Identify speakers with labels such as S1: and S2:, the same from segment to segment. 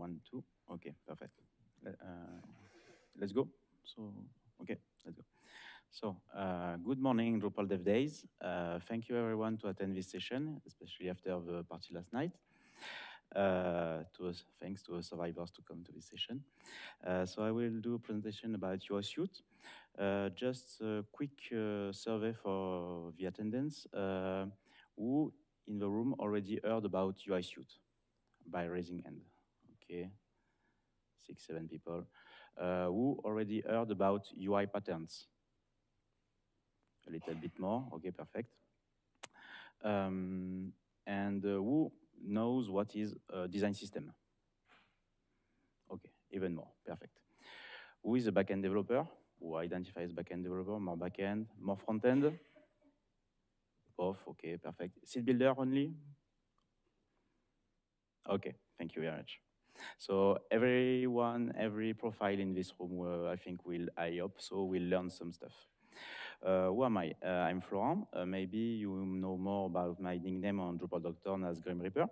S1: 1, 2. Okay, perfect. Let's go. So, okay, let's go. So, good morning, Drupal Dev Days. Thank you everyone to attend this session, especially after the party last night. Thanks to the survivors to come to this session. So I will do a presentation about UI Suite. Just a quick survey for the attendance. Who in the room already heard about UI Suite? By raising hand. Okay, 6, 7 people. Who already heard about UI patterns? A little bit more. Okay, perfect. And who knows what is a design system? Okay, even more. Perfect. Who is a backend developer? Who identifies backend developer? More backend, more front-end? Both. Okay, perfect. Seed builder only? Okay, thank you very much. So everyone, every profile in this room, I think I hope so, will learn some stuff. Who am I? I'm Florent. Maybe you know more about my nickname on Drupal.com as Grim Reaper.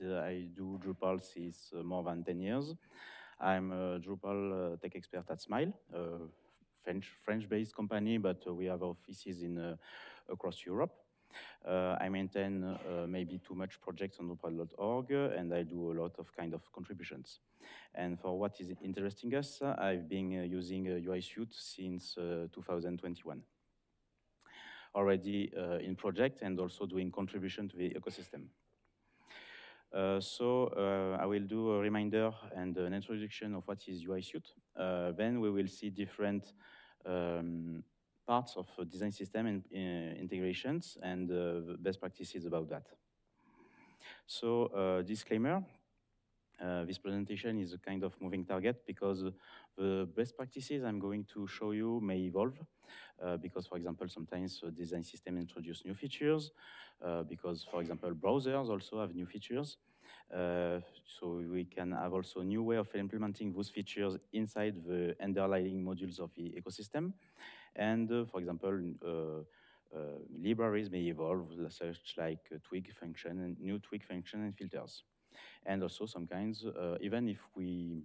S1: I do Drupal since more than 10 years. I'm a Drupal tech expert at Smile, a French-based company, but we have offices across Europe. I maintain maybe too much projects on Drupal.org, and I do a lot of kind of contributions. And for what is interesting us, I've been using UI Suite since 2021. Already in project and also doing contribution to the ecosystem. I will do a reminder and an introduction of what is UI Suite. Then we will see different parts of design system and integrations and best practices about that. So disclaimer, this presentation is a kind of moving target because the best practices I'm going to show you may evolve because, for example, sometimes design system introduce new features because, for example, browsers also have new features. So we can have also a new way of implementing those features inside the underlying modules of the ecosystem. And for example, libraries may evolve, such like twig function and new twig function and filters. And also some kinds, even if we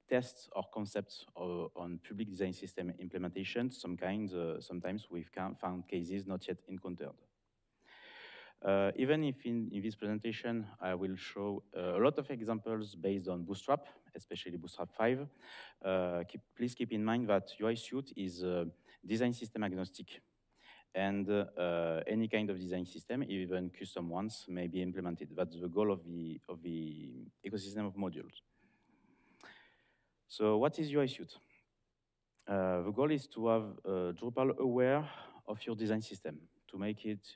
S1: test our concepts on public design system implementation, sometimes we've found cases not yet encountered. Even if in this presentation, I will show a lot of examples based on Bootstrap, especially Bootstrap 5. Please keep in mind that UI Suite is design system agnostic. And any kind of design system, even custom ones, may be implemented. That's the goal of the ecosystem of modules. So what is UI Suite? The goal is to have Drupal aware of your design system, to make it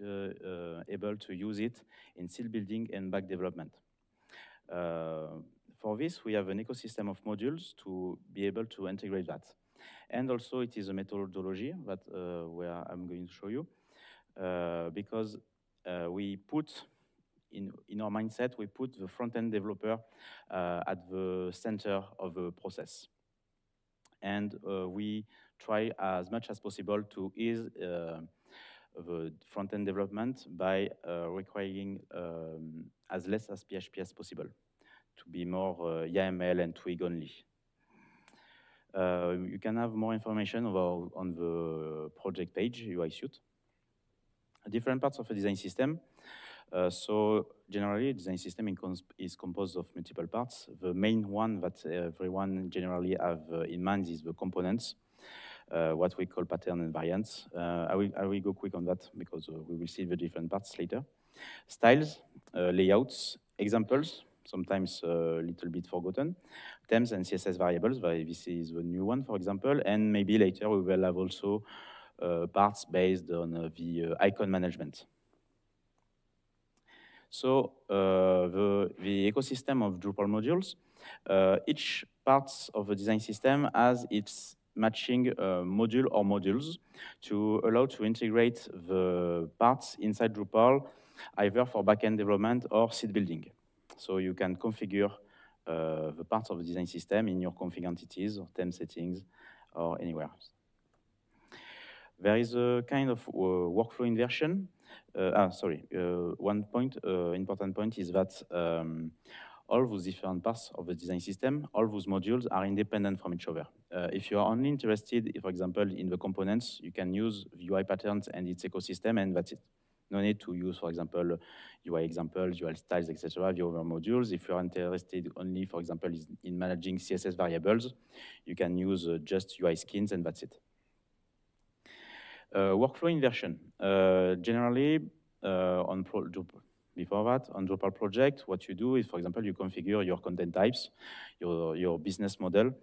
S1: able to use it in seed building and back development. For this, we have an ecosystem of modules to be able to integrate that. And also, it is a methodology that where I'm going to show you, because we put, in our mindset, we put the front-end developer at the center of the process. And we try as much as possible to ease the front-end development by requiring as less as PHP as possible, to be more YAML and Twig only. You can have more information on the project page, UI Suite. Different parts of a design system. So generally, a design system is composed of multiple parts. The main one that everyone generally have in mind is the components, what we call pattern and variants. I will go quick on that because we will see the different parts later. Styles, layouts, examples, sometimes a little bit forgotten. Themes and CSS variables, this is the new one, for example, and maybe later we will have also parts based on the icon management. So the ecosystem of Drupal modules, each part of the design system has its matching module or modules to allow to integrate the parts inside Drupal, either for backend development or seed building. So you can configure the parts of the design system in your config entities or theme settings or anywhere else. There is a kind of workflow inversion. One point, important point is that all those different parts of the design system, all those modules are independent from each other. If you are only interested, for example, in the components, you can use the UI patterns and its ecosystem, and that's it. No need to use, for example, UI examples, UI styles, etc., the other modules. If you are interested only, for example, in managing CSS variables, you can use just UI skins, and that's it. Workflow inversion. Generally, before that, on Drupal project, what you do is, for example, you configure your content types, your business model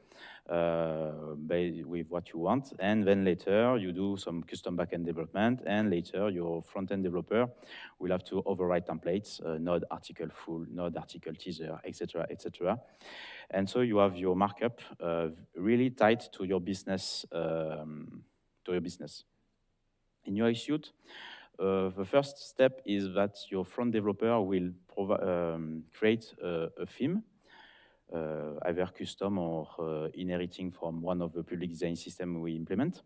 S1: with what you want, and then later you do some custom backend development, and later your front-end developer will have to override templates, node article full, node article teaser, etc., etc. And so you have your markup really tied to your business. In UI Suite, the first step is that your front developer will create a theme, either custom or inheriting from one of the public design systems we implement.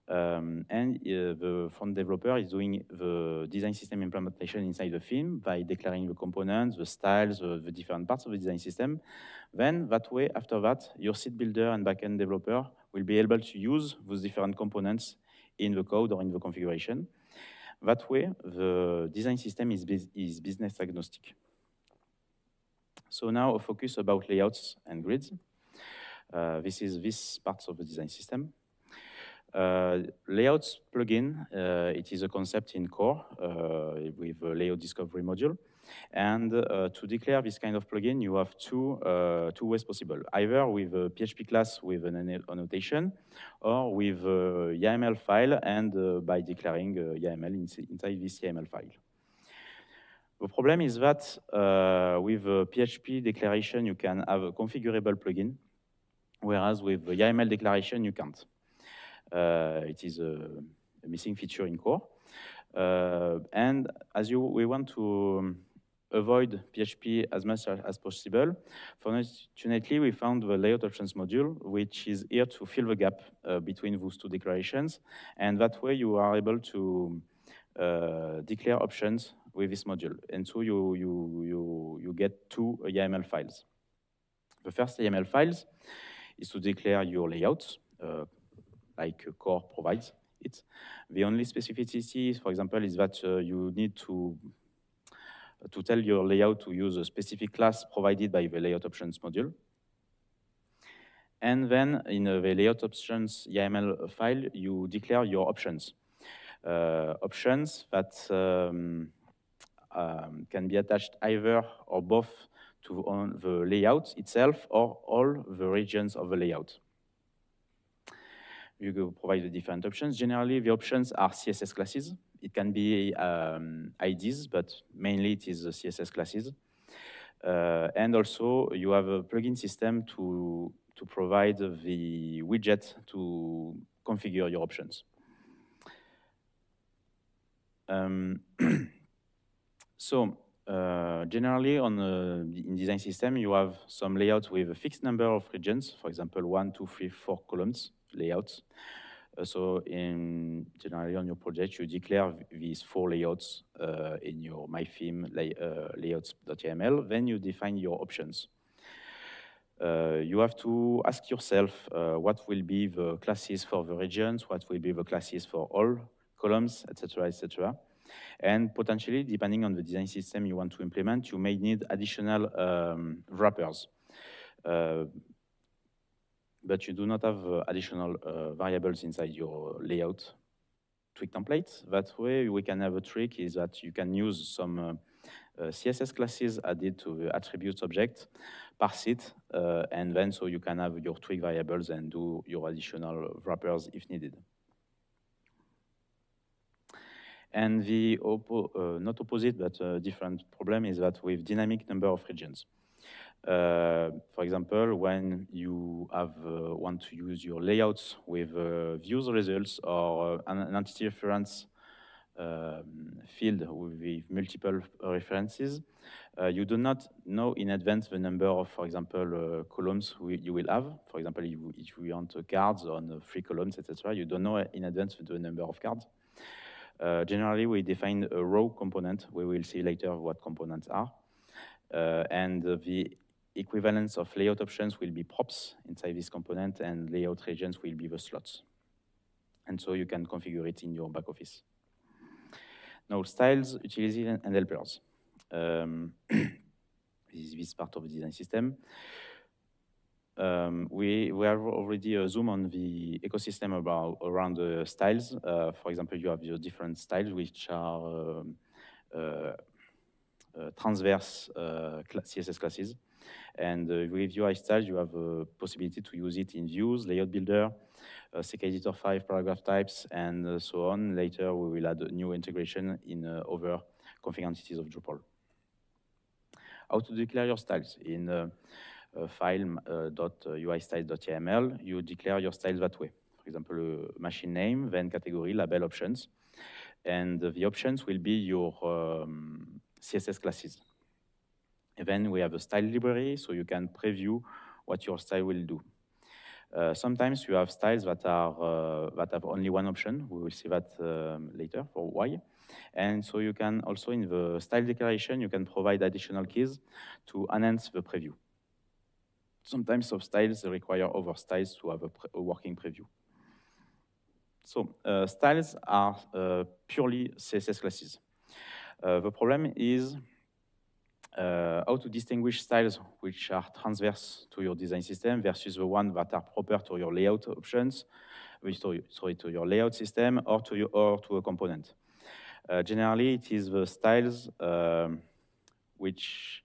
S1: The front developer is doing the design system implementation inside the theme by declaring the components, the styles, the different parts of the design system. Then that way, after that, your site builder and backend developer will be able to use those different components in the code or in the configuration. That way, the design system is business agnostic. So now a focus about layouts and grids. This is this parts of the design system. Layouts plugin, it is a concept in core with a layout discovery module. And to declare this kind of plugin, you have two ways possible, either with a PHP class with an annotation, or with a YAML file, and by declaring YAML inside this YAML file. The problem is that with a PHP declaration, you can have a configurable plugin, whereas with the YAML declaration, you can't. It is a missing feature in core. And as we want to avoid PHP as much as possible, fortunately, we found the layout options module, which is here to fill the gap between those two declarations. And that way, you are able to declare options with this module. And so you get two YAML files. The first YAML files is to declare your layouts, like core provides it. The only specificity, for example, is that you need to tell your layout to use a specific class provided by the layout options module. And then in the layout options YAML file, you declare your options. Options that can be attached either or both to the layout itself or all the regions of the layout. You provide the different options. Generally, the options are CSS classes. It can be IDs, but mainly it is CSS classes. And also, you have a plugin system to provide the widget to configure your options. Generally, in design system, you have some layouts with a fixed number of regions, for example, 1, 2, 3, 4 columns layouts. So generally on your project, you declare these 4 layouts in your my theme layouts.yml. Then you define your options. You have to ask yourself what will be the classes for the regions, what will be the classes for all columns, etc., etc. And potentially, depending on the design system you want to implement, you may need additional wrappers. But you do not have additional variables inside your layout tweak template. That way, we can have a trick is that you can use some CSS classes added to the attributes object, parse it, and then so you can have your tweak variables and do your additional wrappers if needed. And the not opposite, but different problem is that with dynamic number of regions. For example, when you want to use your layouts with views results or an entity reference field with multiple references, you do not know in advance the number of, for example, columns you will have. For example, if you want cards on 3 columns, etc., you don't know in advance the number of cards. Generally, we define a row component. We will see later what components are. And the equivalence of layout options will be props inside this component, and layout regions will be the slots. And so you can configure it in your back office. Now, styles, utilities, and helpers. This is part of the design system. We have already a zoom on the ecosystem around the styles. For example, you have your different styles, which are transverse CSS classes. And with UI styles, you have a possibility to use it in views, layout builder, Sec Editor 5, paragraph types, and so on. Later, we will add a new integration in other config entities of Drupal. How to declare your styles? In file.uistyles.yml, you declare your styles that way. For example, machine name, then category, label options. And the options will be your CSS classes. And then we have a style library, so you can preview what your style will do. Sometimes you have styles that have only one option. We will see that later for why. And so you can also, in the style declaration, you can provide additional keys to enhance the preview. Sometimes some styles require other styles to have a working preview. So styles are purely CSS classes. The problem is how to distinguish styles which are transverse to your design system versus the ones that are proper to your layout options, to your layout system or to a component. Generally, it is the styles which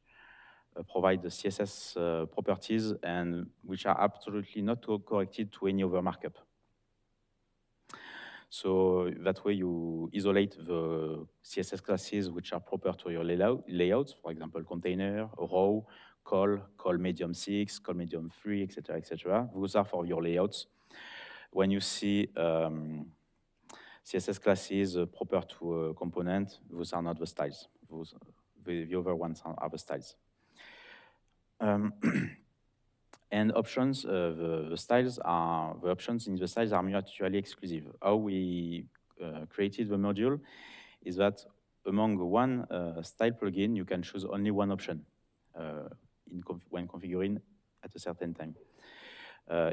S1: provide the CSS properties and which are absolutely not corrected to any other markup. So that way you isolate the CSS classes which are proper to your layouts, for example, container, row, call medium 6, call medium 3, etc., etc. Those are for your layouts. When you see CSS classes proper to a component, those are not the styles. The other ones are the styles. And options, the options in the styles are mutually exclusive. How we created the module is that among one style plugin, you can choose only one option when configuring at a certain time.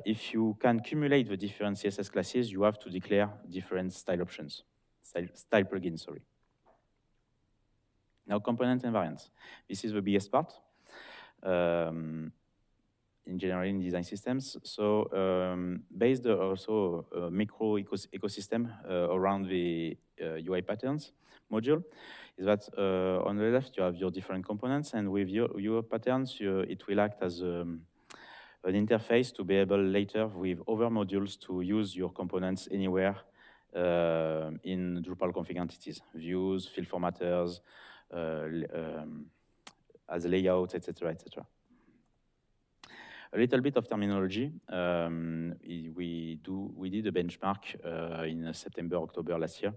S1: If you can cumulate the different CSS classes, you have to declare different style options, style plugins, sorry. Now, component invariants. This is the biggest part. In general in design systems. So based also micro ecosystem around the UI patterns module is that on the left you have your different components, and with your patterns it will act as an interface to be able later with other modules to use your components anywhere in Drupal config entities, views, field formatters, as layout, etc., etc. A little bit of terminology. We did a benchmark in September, October last year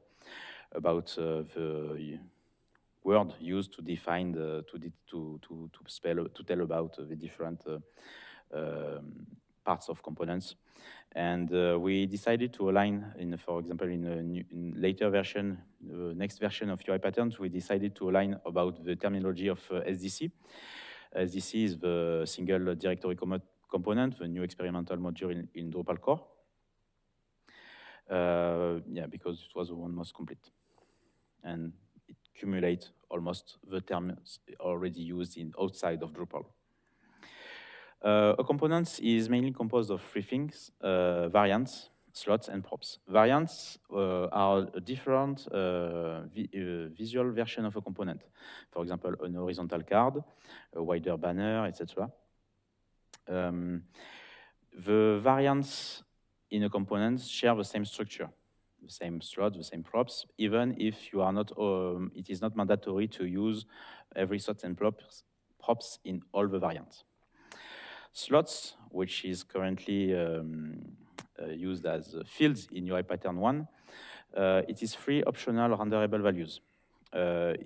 S1: about the word used to define to tell about the different parts of components, and we decided to align. For example, in later version, next version of UI patterns, we decided to align about the terminology of SDC. SDC is the single directory component, the new experimental module in Drupal core. Yeah, because it was the one most complete. And it accumulates almost the terms already used outside of Drupal. A component is mainly composed of three things: variants, slots, and props. Variants are a different visual version of a component. For example, an horizontal card, a wider banner, etc. The variants in a component share the same structure, the same slot, the same props, even if you are not, it is not mandatory to use every slot and props in all the variants. Slots, which is currently used as fields in UI pattern 1, it is three optional renderable values. I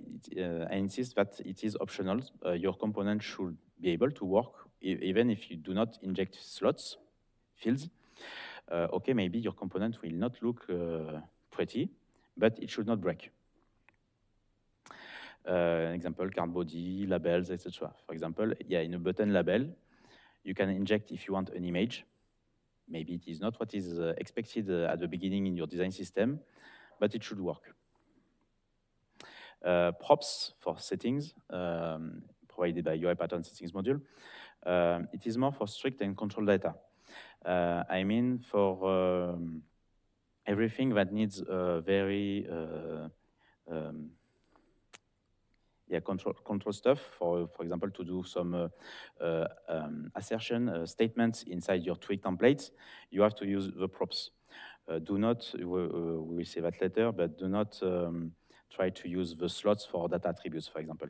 S1: insist that it is optional. Your component should be able to work even if you do not inject slots, fields. Okay, maybe your component will not look pretty, but it should not break. An example, card body, labels, etc. For example, yeah, in a button label, you can inject if you want an image. Maybe it is not what is expected at the beginning in your design system, but it should work. Props for settings, provided by UI pattern settings module. It is more for strict and control data. I mean, for everything that needs very control stuff, for example, to do some assertion statements inside your tweak templates, you have to use the props. Do not, we will say that later, but do not try to use the slots for data attributes, for example.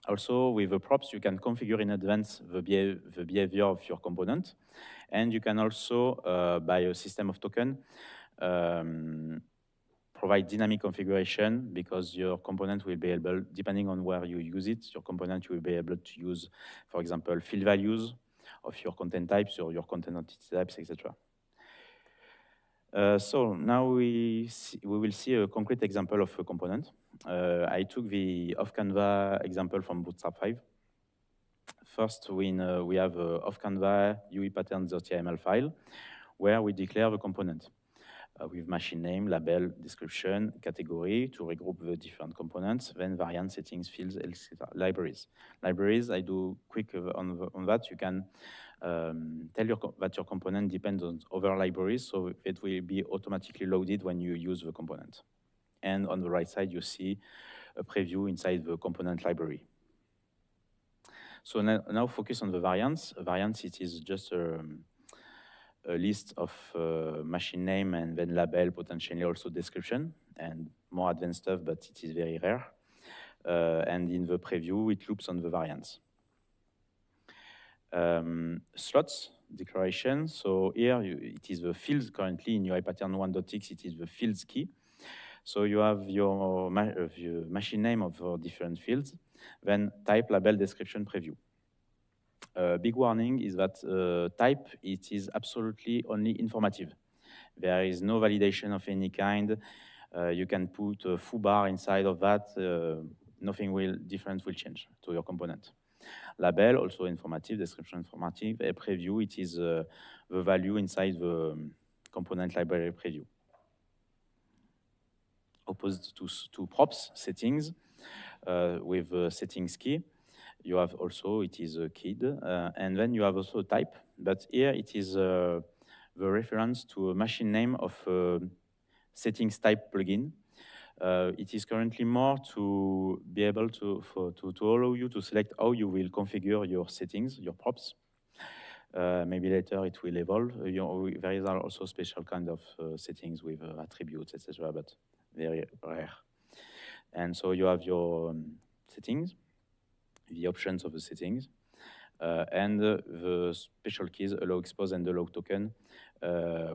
S1: Also, with the props, you can configure in advance the behavior of your component. And you can also, by a system of token, provide dynamic configuration, because your component will be able, depending on where you use it, your component will be able to use, for example, field values of your content types or your content entity types, etc. So now we will see a concrete example of a component. I took the off-Canva example from Bootstrap 5. First, we have off-Canva UI pattern.yml file, where we declare the component with machine name, label, description, category to regroup the different components, then variant, settings, fields, etc. Libraries. Libraries, I do quick on that. You can tell that your component depends on other libraries, so it will be automatically loaded when you use the component. And on the right side, you see a preview inside the component library. So now focus on the variants. Variants, it is just a list of machine name and then label, potentially also description, and more advanced stuff, but it is very rare. And in the preview, it loops on the variants. Slots declaration. So here it is the fields currently in UI pattern 1.6. It is the fields key. So you have your machine name of different fields, then type, label, description, preview. Big warning is that type, it is absolutely only informative. There is no validation of any kind. You can put a foo bar inside of that. Nothing different will change to your component. Label, also informative, description informative. A preview, it is the value inside the component library preview. Opposed to props, settings, with settings key. You have also, it is a kid, and then you have also type, but here it is the reference to a machine name of settings type plugin. It is currently more to be able to allow you to select how you will configure your settings, your props. Maybe later it will evolve. There are also special kind of settings with attributes, etc., but very rare. And so you have your settings, the options of the settings, and the special keys allow expose and allow token,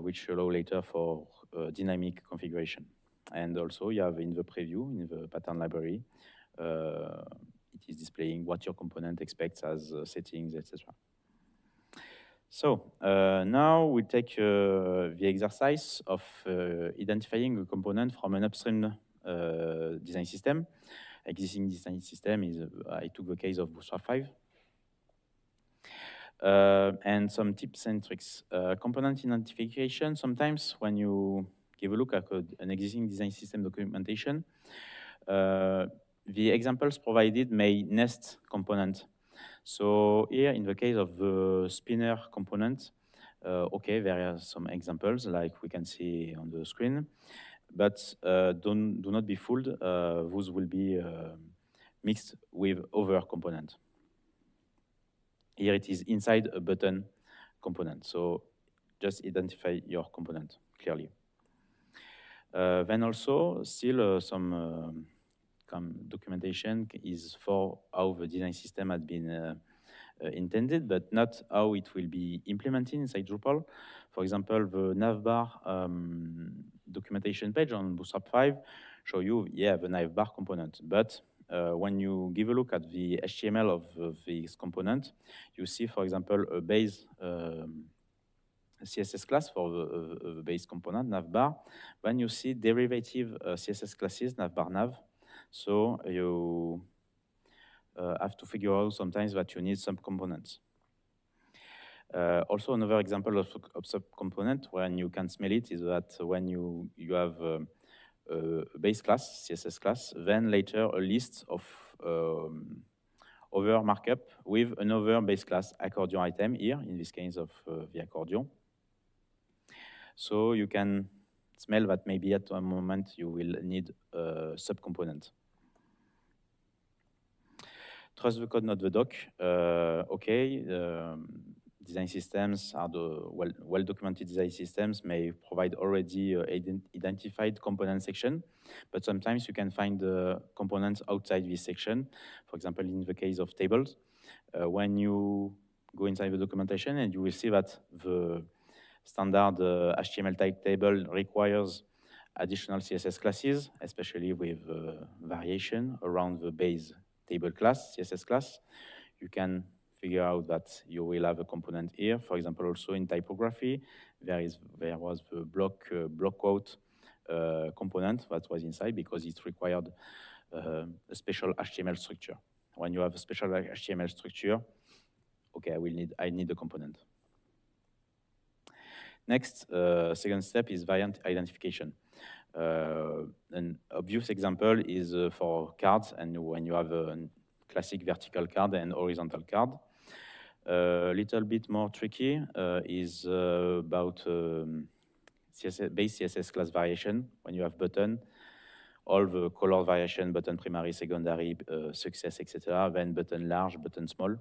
S1: which allow later for dynamic configuration. And also you have in the preview, in the pattern library, it is displaying what your component expects as settings, etc. So now we take the exercise of identifying a component from an upstream design system. Existing design system is, I took the case of Bootstrap 5. And some tips and tricks. Component identification, sometimes when you give a look at an existing design system documentation, the examples provided may nest component. So here, in the case of the spinner component, okay, there are some examples like we can see on the screen, but do not be fooled. Those will be mixed with other component. Here it is inside a button component. So just identify your component clearly. Then also still some documentation is for how the design system had been intended, but not how it will be implemented inside Drupal. For example, the navbar documentation page on Bootstrap 5 show you, yeah, the navbar component. But when you give a look at the HTML of this component, you see, for example, a base CSS class for the base component, navbar. Then you see derivative CSS classes, navbar nav. So you have to figure out sometimes that you need some components. Also, another example of subcomponent when you can smell it is that when you have a base class, CSS class, then later a list of other markup with another base class accordion item here, in this case of the accordion. So you can smell that maybe at one moment you will need a subcomponent. Trust the code, not the doc. Okay, design systems are the well-documented design systems may provide already identified component section, but sometimes you can find the components outside this section. For example, in the case of tables, when you go inside the documentation and you will see that the standard HTML type table requires additional CSS classes, especially with variation around the base table class, CSS class. You can figure out that you will have a component here. For example, also in typography, there was the block quote component that was inside because it required a special HTML structure. When you have a special HTML structure, okay, I need a component. Next, second step is variant identification. An obvious example is for cards, and when you have a classic vertical card and horizontal card. A little bit more tricky is about base CSS class variation. When you have button, all the color variation, button primary, secondary, success, etc. Then button large, button small.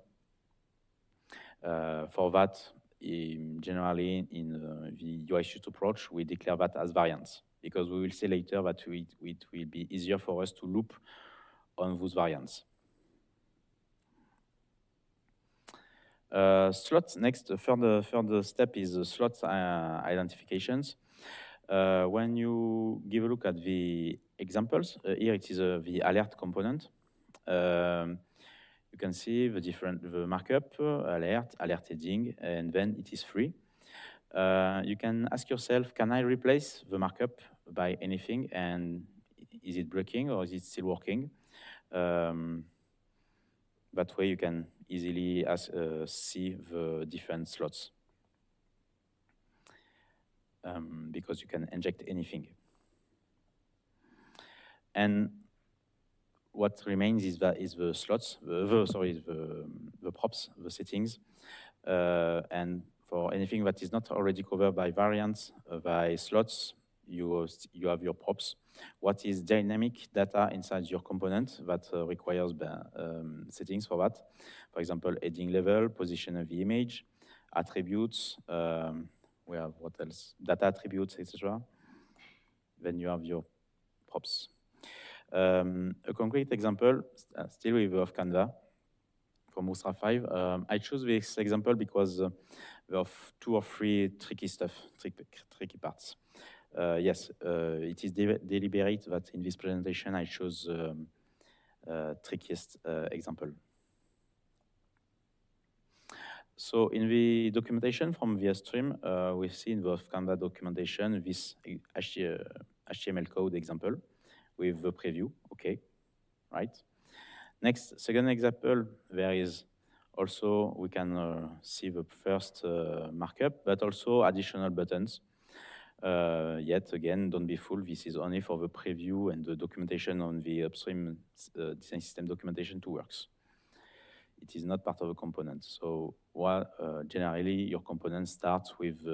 S1: For that, generally in the UI suite approach, we declare that as variants because we will see later that it will be easier for us to loop on those variants. Slots, next, further step is slots identifications. When you give a look at the examples, here it is the alert component. You can see the markup, alert heading, and then it is free. You can ask yourself, can I replace the markup by anything? And is it breaking or is it still working? That way you can easily see the different slots. Because you can inject anything. And what remains is the slots, the props, the settings. And for anything that is not already covered by variants, by slots, you have your props. What is dynamic data inside your component that requires settings for that? For example, heading level, position of the image, attributes, we have what else? Data attributes, etc. Then you have your props. A concrete example, still with of Canva, from Bootstrap 5. I choose this example because of 2 or 3 tricky parts. Yes, it is deliberate that in this presentation I chose trickiest example. So in the documentation from the stream, we see in the Canva documentation this HTML code example with the preview, okay, right? Next, second example, there is also, we can see the first markup, but also additional buttons. Yet again, don't be fooled, this is only for the preview and the documentation on the upstream design system documentation to works. It is not part of a component. So generally, your component starts with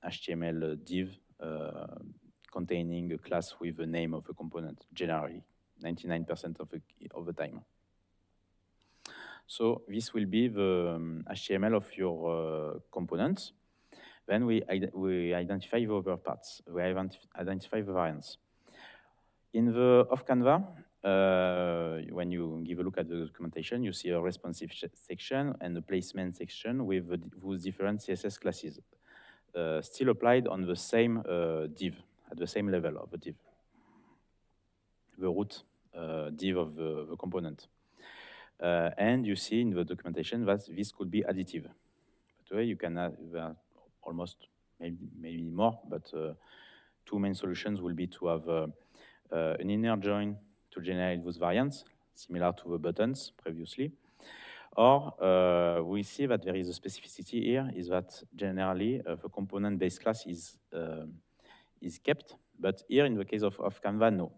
S1: HTML div containing a class with the name of the component, generally, 99% of the time. So this will be the HTML of your component. Then we identify the other parts. We identify the variants. In the of Canva, when you give a look at the documentation, you see a responsive section and a placement section with those different CSS classes, still applied on the same div, at the same level of the div, the root div of the component. And you see in the documentation that this could be additive. today. You can have almost maybe more, but two main solutions will be to have an inner join to generate those variants, similar to the buttons previously. Or we see that there is a specificity here, is that generally the component base class is kept, but here in the case of Canva, no.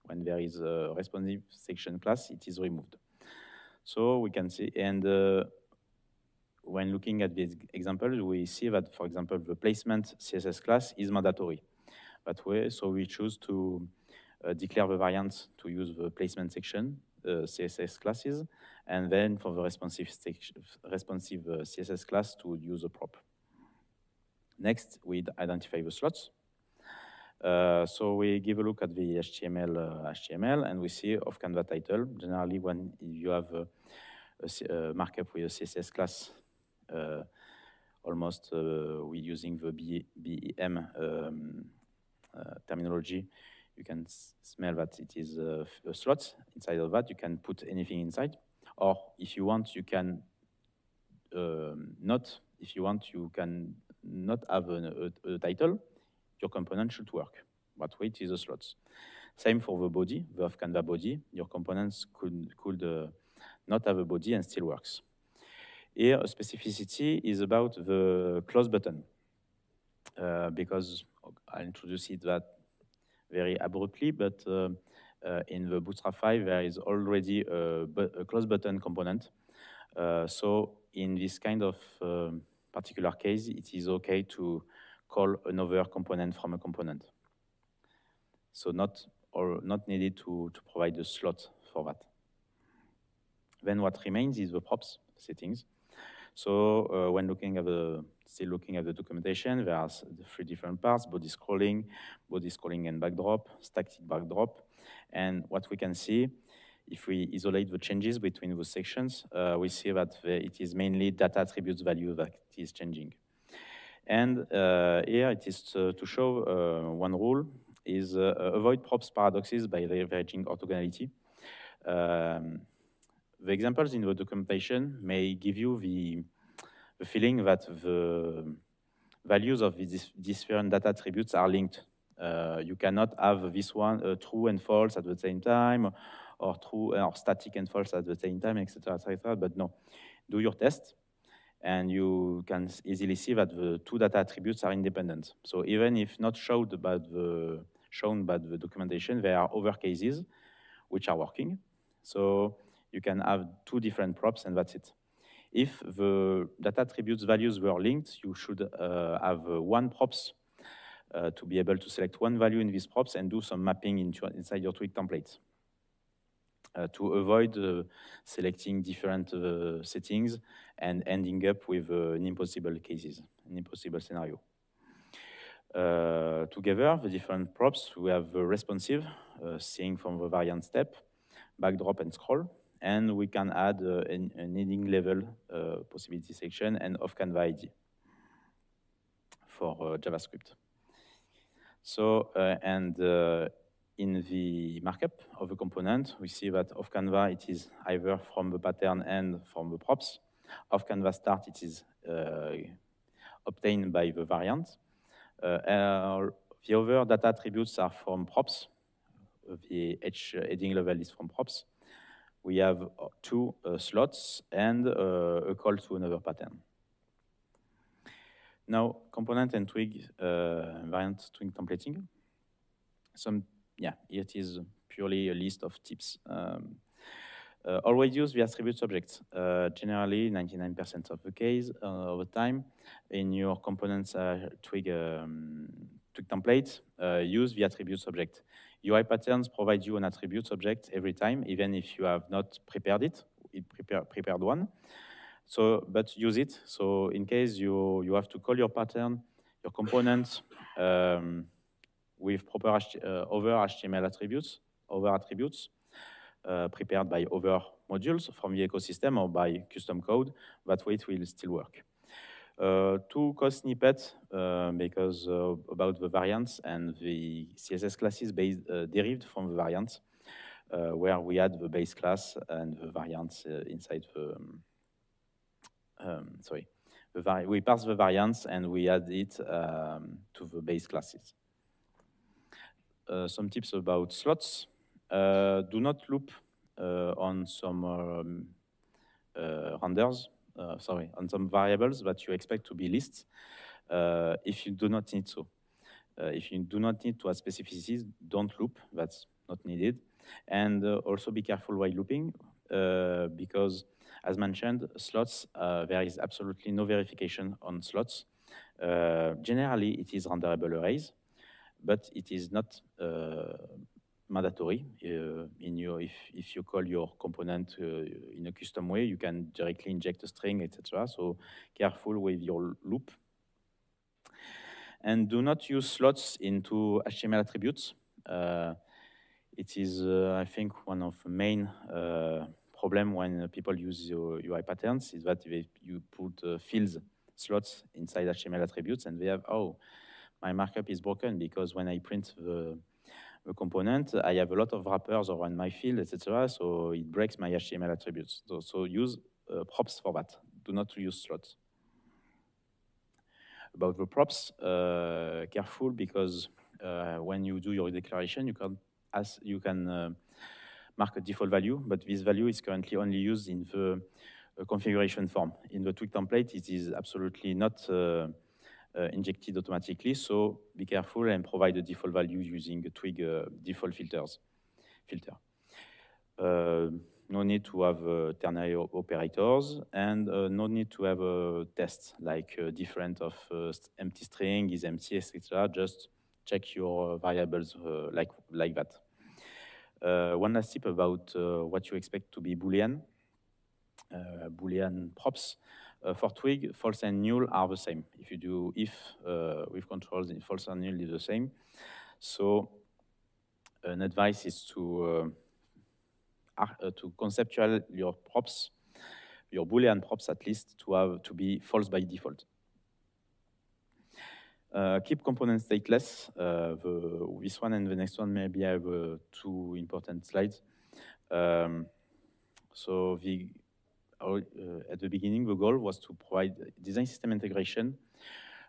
S1: When there is a responsive section class, it is removed. So we can see, and when looking at these examples, we see that, for example, the placement CSS class is mandatory that way. So we choose to declare the variant to use the placement section CSS classes, and then for the responsive CSS class to use a prop. Next, we identify the slots. So we give a look at the HTML, and we see of Canva title. Generally, when you have a markup with a CSS class, almost we're using the BEM terminology, you can smell that it is a slot. Inside of that, you can put anything inside. Or if you want, you can you can not have a title. Your component should work. That way, it is a slot. Same for the body, the Canva body. Your components could not have a body and still works. Here, a specificity is about the close button, because I'll introduce it that very abruptly, but in the Bootstrap 5, there is already a close button component. So in this kind of particular case, it is okay to call another component from a component. So not needed to provide a slot for that. Then what remains is the props settings. So when still looking at the documentation, there are the three different parts: body scrolling and backdrop, static backdrop. And what we can see, if we isolate the changes between the sections, we see that it is mainly data attributes value that is changing. And here it is to show one rule is avoid props paradoxes by leveraging orthogonality. The examples in the documentation may give you the feeling that the values of these different data attributes are linked. You cannot have this one true and false at the same time, or true or static and false at the same time, etc., etc. But no, do your test, and you can easily see that the two data attributes are independent. So even if not shown by the documentation, there are other cases which are working. So you can have two different props, and that's it. If the data attributes values were linked, you should have one props to be able to select one value in these props and do some mapping inside your tweak templates to avoid selecting different settings and ending up with an impossible scenario. Together, the different props, we have responsive, seeing from the variant step, backdrop and scroll, and we can add an heading level possibility section and of Canva ID for JavaScript. So, in the markup of the component, we see that of Canva, it is either from the pattern and from the props. Of Canva start, it is obtained by the variant. The other data attributes are from props. The heading level is from props. We have two slots and a call to another pattern. Now, component and twig variant twig templating. It is purely a list of tips. Always use the attribute object. Generally, 99% of the case, of the time, in your components twig template, use the attributes object. UI patterns provide you an attributes object every time, even if you have not prepared it. It prepared one. So, but use it. So, in case you have to call your pattern, your components with proper other HTML attributes, prepared by other modules from the ecosystem or by custom code, that way it will still work. Two code snippets because about the variants and the CSS classes derived from the variants, where we had the base class and the variants inside the We parse the variants and we add it to the base classes. Some tips about slots. Do not loop on some renders, on some variables that you expect to be lists if you do not need so. If you do not need to add specificities, don't loop, that's not needed. And also be careful while looping, because as mentioned, slots, there is absolutely no verification on slots. Generally, it is renderable arrays, but it is not mandatory. If you call your component in a custom way, you can directly inject a string, etc. So careful with your loop. And do not use slots into HTML attributes. It is, I think, one of the main problem when people use UI patterns is that you put fields, slots inside HTML attributes, and they have, oh, my markup is broken because when I print the component, I have a lot of wrappers around my field, etc. So it breaks my HTML attributes. So use props for that. Do not use slots. About the props, careful because when you do your declaration, you can mark a default value, but this value is currently only used in the configuration form. In the Twig template, it is absolutely not injected automatically, so be careful and provide a default value using a Twig default filter. No need to have ternary operators, and no need to have a test like different of empty string is empty, etc. Just check your variables like that. One last tip about what you expect to be Boolean. Boolean props. For Twig, false and null are the same. If you do if with controls, false and null is the same. So an advice is to conceptualize your props, your Boolean props at least, to be false by default. Keep components stateless. This one and the next one maybe have two important slides. At the beginning, the goal was to provide design system integration,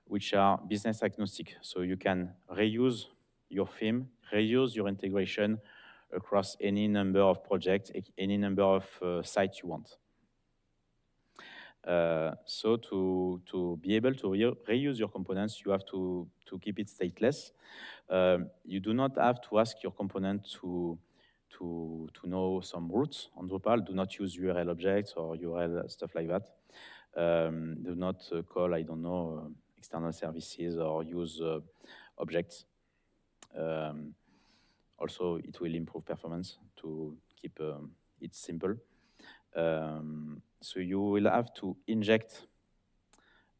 S1: which are business agnostic. So you can reuse your theme, reuse your integration across any number of projects, any number of sites you want. So to be able to reuse your components, you have to keep it stateless. You do not have to ask your component to know some roots on Drupal. Do not use URL objects or URL stuff like that. Do not call, I don't know, external services or use objects. Also, it will improve performance to keep it simple. So you will have to inject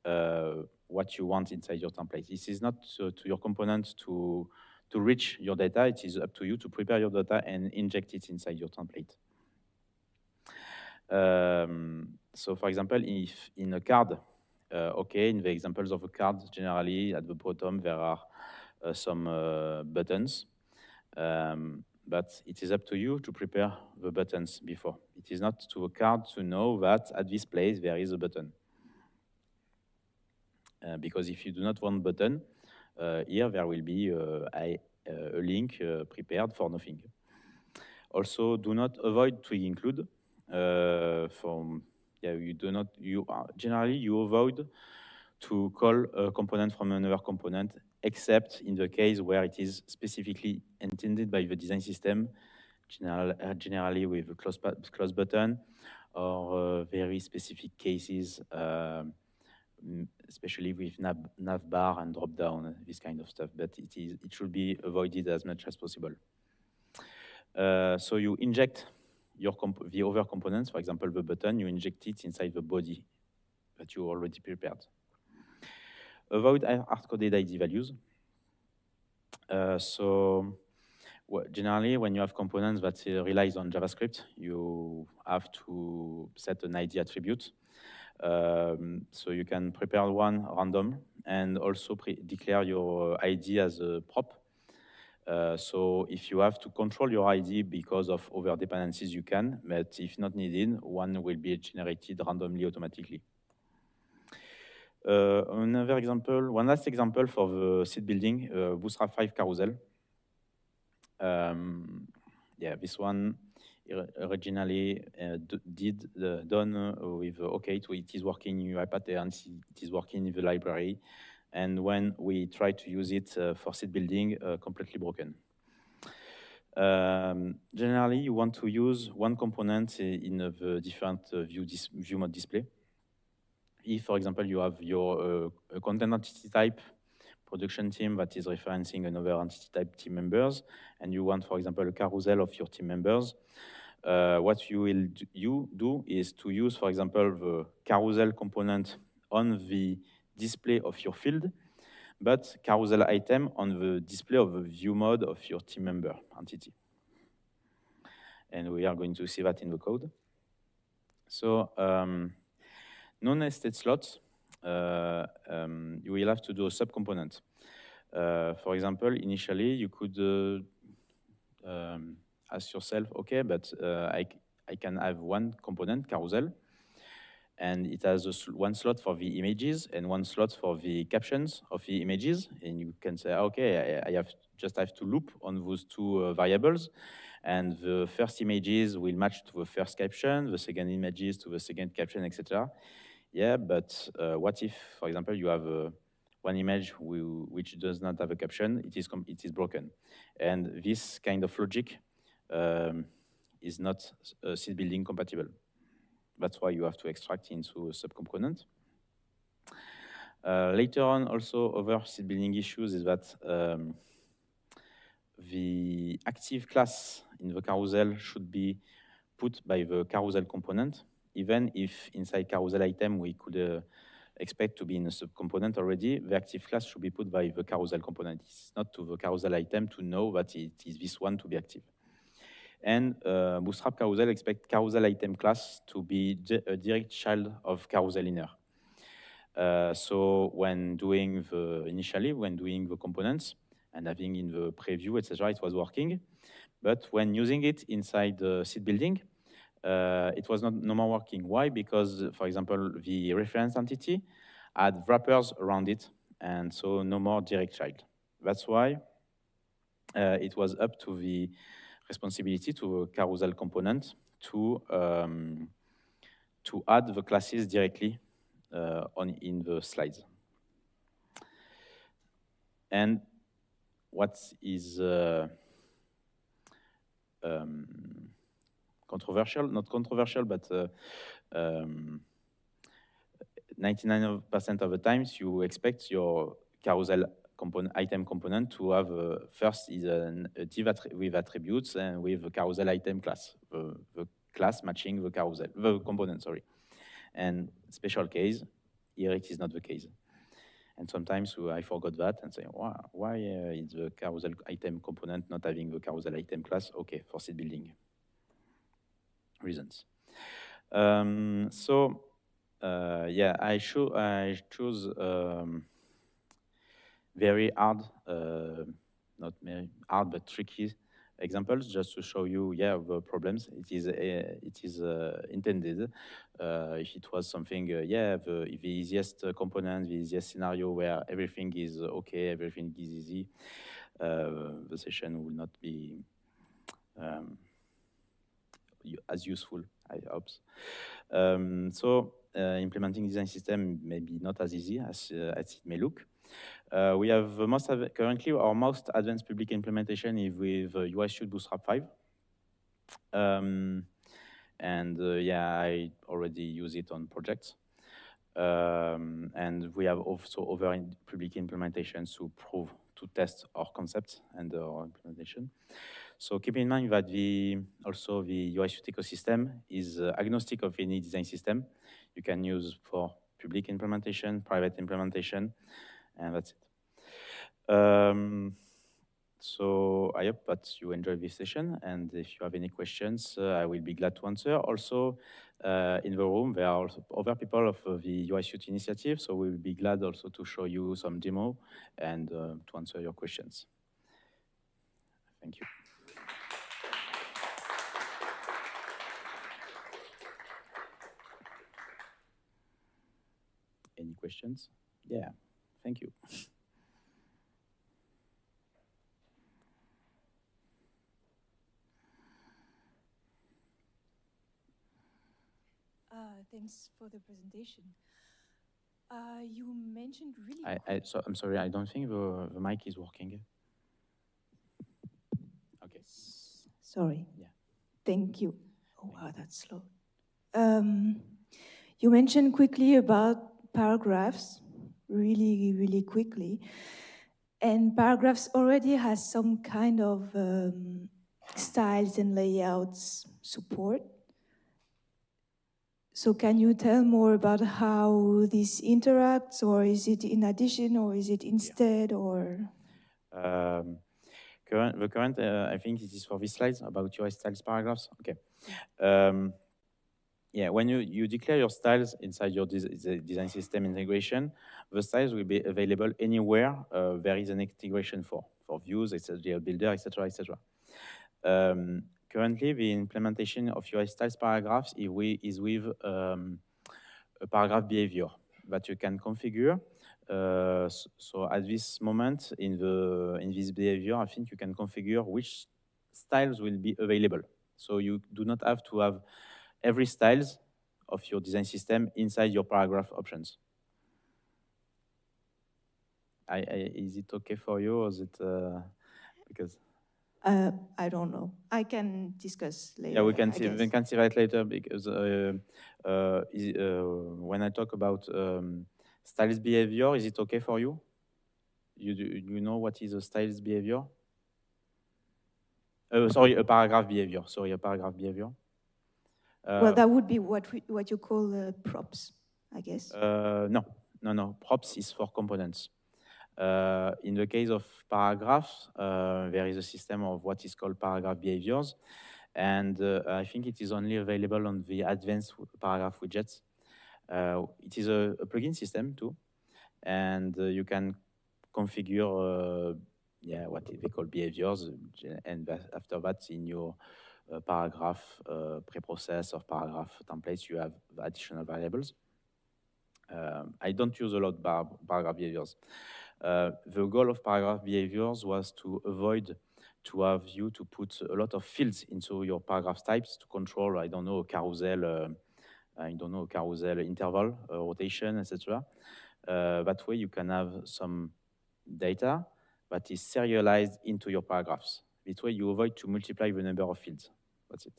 S1: what you want inside your template. This is not to your component to reach your data. It is up to you to prepare your data and inject it inside your template. So for example, if in a card, in the examples of a card, generally at the bottom there are some buttons. But it is up to you to prepare the buttons before. It is not to a card to know that at this place there is a button. Because if you do not want button, here there will be a link prepared for nothing. Also, do not avoid Twig include. Generally you avoid to call a component from another component, except in the case where it is specifically intended by the design system, generally with a close button, or very specific cases, especially with nav bar and drop down, this kind of stuff. But it should be avoided as much as possible. So you inject the other components, for example, the button, you inject it inside the body that you already prepared. Avoid hard-coded ID values. Generally, when you have components that relies on JavaScript, you have to set an ID attribute. So you can prepare one random and also declare your ID as a prop. So if you have to control your ID because of other dependencies, you can, but if not needed, one will be generated randomly automatically. Another example, one last example for the seed building, Bootstrap 5 carousel. Yeah, this one originally done with okay, it is working in UI patterns, it is working in the library, and when we try to use it for seed building, completely broken. Generally, you want to use one component in the different view mode display. If, for example, you have your content entity type production team that is referencing another entity type team members, and you want, for example, a carousel of your team members, what you will do is to use, for example, the carousel component on the display of your field, but carousel item on the display of the view mode of your team member entity. And we are going to see that in the code. So non-nested slots, you will have to do a subcomponent. For example, initially you could ask yourself, okay, but I can have one component, carousel, and it has one slot for the images and one slot for the captions of the images. And you can say, okay, I just have to loop on those two variables. And the first images will match to the first caption, the second images to the second caption, etc. Yeah, but what if, for example, you have one image which does not have a caption, it is broken. And this kind of logic is not seed building compatible. That's why you have to extract into a subcomponent. Later on, also, other seed building issues is that the active class in the carousel should be put by the carousel component, even if inside carousel item we could expect to be in a subcomponent already. The active class should be put by the carousel component. It's not to the carousel item to know that it is this one to be active. And Bootstrap carousel expect carousel item class to be a direct child of carousel inner. So when doing the components and having in the preview, etc., it was working. But when using it inside the seed building, it was no more working. Why? Because, for example, the reference entity had wrappers around it, and so no more direct child. That's why it was up to the responsibility to a carousel component to add the classes directly in the slides. And what is controversial, not controversial, but 99% of the times you expect your carousel item component to have first is a div with attributes and with the carousel item class, the class matching the component, sorry. And special case, here it is not the case. And sometimes I forgot that and say, wow, why is the carousel item component not having the carousel item class? Okay, for seed building reasons. Yeah, I choose very hard, not very hard, but tricky examples just to show you, yeah, the problems. It is intended. If it was something, yeah, the easiest component, the easiest scenario where everything is okay, everything is easy, the session will not be as useful, I hope. Implementing design system may be not as easy as it may look. We have currently our most advanced public implementation is with UI Studio Bootstrap 5. Yeah, I already use it on projects. And we have also other public implementations to test our concepts and our implementation. So keep in mind that also the UI Suite ecosystem is agnostic of any design system. You can use for public implementation, private implementation, and that's it. So I hope that you enjoyed this session, and if you have any questions, I will be glad to answer. Also, in the room, there are also other people of the UI Suite initiative, so we will be glad also to show you some demo and to answer your questions. Thank you. Any questions? Yeah, thank you.
S2: Thanks for the presentation. You mentioned really
S1: I'm sorry, I don't think the mic is working. Okay.
S2: Sorry.
S1: Yeah.
S2: Thank you. Oh, wow, that's slow. You mentioned quickly about paragraphs, really quickly. And paragraphs already has some kind of styles and layouts support. So can you tell more about how this interacts, or is it in addition, or is it instead, or?
S1: The current, I think it is for this slide about UI styles paragraphs. Okay. Yeah, when you declare your styles inside your design system integration, the styles will be available anywhere there is an integration for views, etc., builder, etc., etc. Currently, the implementation of UI styles paragraphs is with a paragraph behavior that you can configure. So at this moment in this behavior, I think you can configure which styles will be available. So you do not have to have every styles of your design system inside your paragraph options. Is it okay for you, or is it because?
S2: I don't know. I can discuss later.
S1: Yeah, we can see that later, because when I talk about styles behavior, is it okay for you? You know what is a styles behavior? Sorry, a paragraph behavior. Sorry, a paragraph behavior.
S2: Well, that would be what you call props, I guess.
S1: No. Props is for components. In the case of paragraphs, there is a system of what is called paragraph behaviors. And I think it is only available on the advanced paragraph widgets. It is a plugin system too. And you can configure what they call behaviors. And after that, in your paragraph preprocess or paragraph templates, you have additional variables. I don't use a lot paragraph behaviors. The goal of paragraph behaviors was to avoid to have you to put a lot of fields into your paragraph types to control, I don't know, a carousel, carousel interval, rotation, etc. That way you can have some data that is serialized into your paragraphs. This way you avoid to multiply the number of fields. That's it.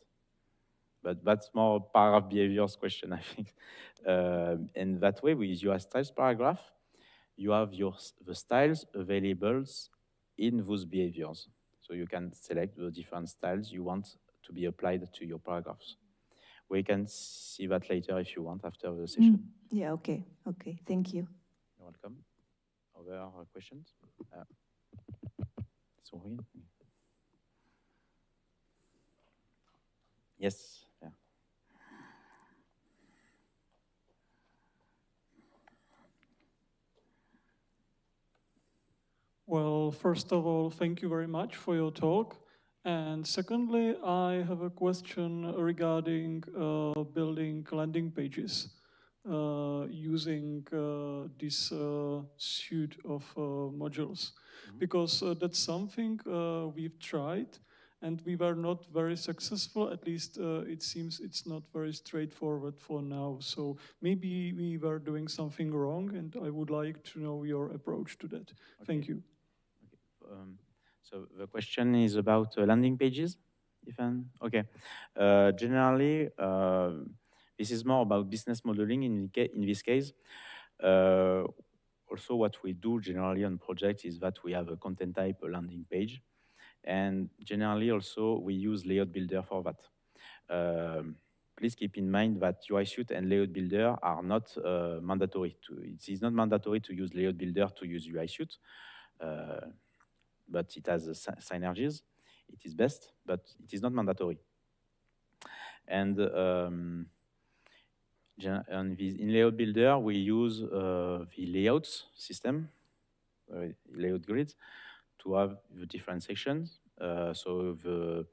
S1: But that's more paragraph behaviors question, I think. And that way, with your styles paragraph, you have the styles available in those behaviors. So you can select the different styles you want to be applied to your paragraphs. We can see that later if you want after the session.
S2: Yeah, okay, thank you.
S1: You're welcome. Other questions? Sorry. Yes. Yeah.
S3: Well, first of all, thank you very much for your talk. And secondly, I have a question regarding building landing pages using this suite of modules. Because that's something we've tried and we were not very successful. At least it seems it's not very straightforward for now. So maybe we were doing something wrong, and I would like to know your approach to that. Okay. Thank you.
S1: So the question is about landing pages, okay. Generally, this is more about business modeling in this case. Also, what we do generally on projects is that we have a content type, a landing page, and generally also we use layout builder for that. Please keep in mind that UI Suite and Layout Builder are not mandatory. It is not mandatory to use Layout Builder to use UI Suite. But it has synergies. It is best, but it is not mandatory. And in Layout Builder, we use the layouts system, layout grids, to have the different sections. So the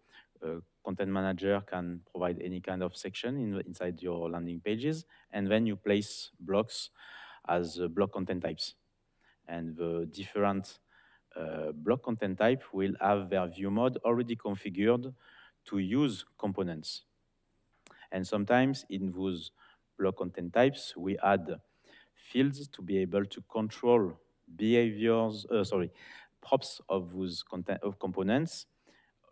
S1: content manager can provide any kind of section inside your landing pages, and then you place blocks as block content types. And the different block content type will have their view mode already configured to use components. And sometimes in those block content types, we add fields to be able to control behaviors, props of those components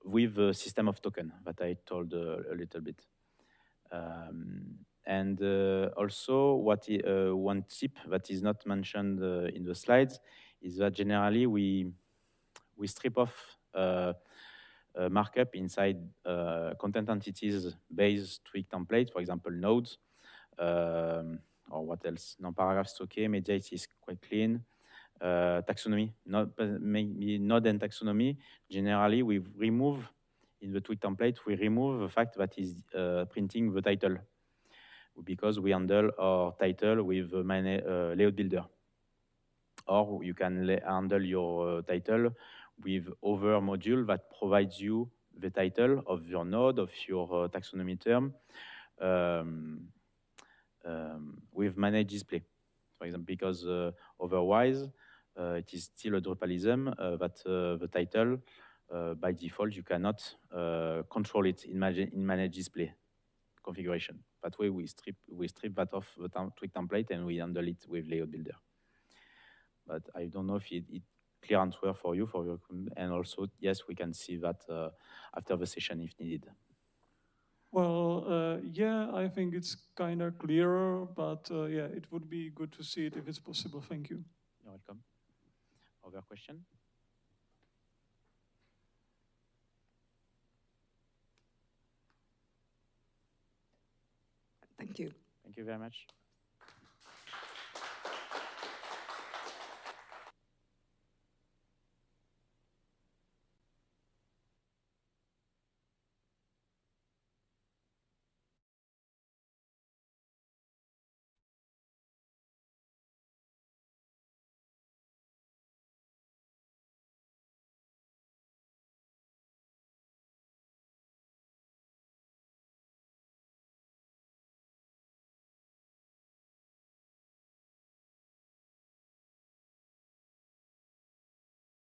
S1: with a system of token that I told a little bit. And also, one tip that is not mentioned in the slides is that generally we strip off markup inside content entities based Twig template, for example, nodes, or what else? Non-paragraphs is okay, mediate is quite clean. Taxonomy, maybe node and taxonomy. Generally, we remove in the Twig template, we remove the fact that is printing the title because we handle our title with layout builder. Or you can handle your title with other module that provides you the title of your node, of your taxonomy term, with manage display, for example, because otherwise it is still a Drupalism that the title, by default, you cannot control it in manage display configuration. That way, we strip that off the Twig template and we handle it with layout builder. But I don't know if it clear answer for you, and also, yes, we can see that after the session if needed.
S3: Well, yeah, I think it's kind of clearer, but yeah, it would be good to see it if it's possible. Thank you.
S1: You're welcome. Other question?
S4: Thank you.
S1: Thank you very much.